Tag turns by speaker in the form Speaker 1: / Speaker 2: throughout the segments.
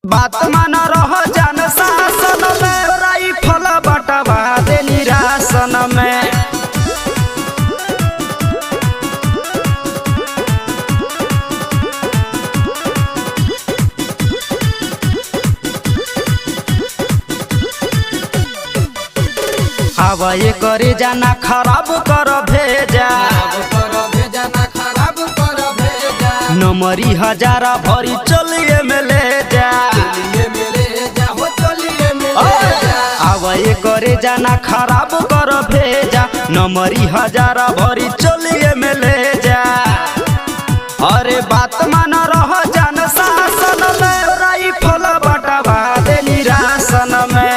Speaker 1: बात मान रह जान शासन में राइफल बटवा दे निरासन में। हवा ये करे जाना खराब कर भेजा नमरी हजारा भरी चलिए में ले जा। आवा ये करे जाना खराब कर भेजा नमरी हजारा भरी चलिए में ले जा। अरे बात मान रह जान शासन में राइफल बटवा दे निरासन में।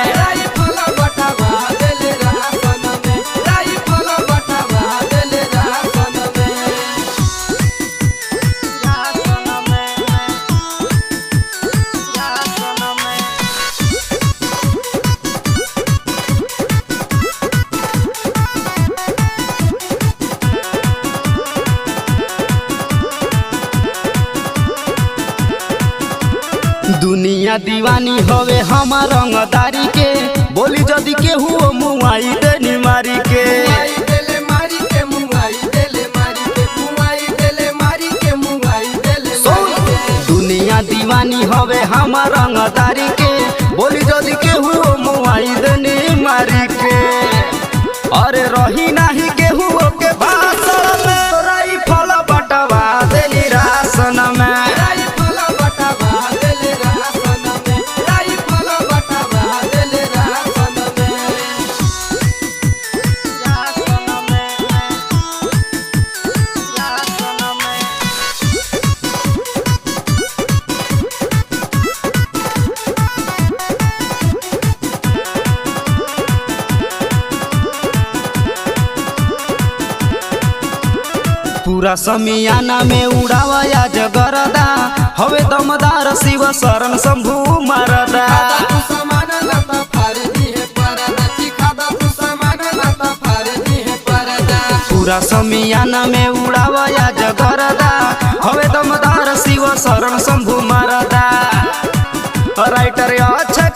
Speaker 1: दुनिया दीवानी हवे हमार रंगदारी के बोली जदि केहू मुआई देनी मारी के। दुनिया दीवानी हवे हमार रंगदारी के बोली जदि केहू मुआई देनी मारी के। अरे रही नाही केहू के भाषण में राइफल बटवा दे निरासन में। पूरा समियाना में उड़ावया जगरदा हवे दमदार शिव शरण शंभु मरदा। पूरा समियाना में उड़ावया जगरदा हवे दमदार शिव शरण शंभु मरदा। राइटर अच्छा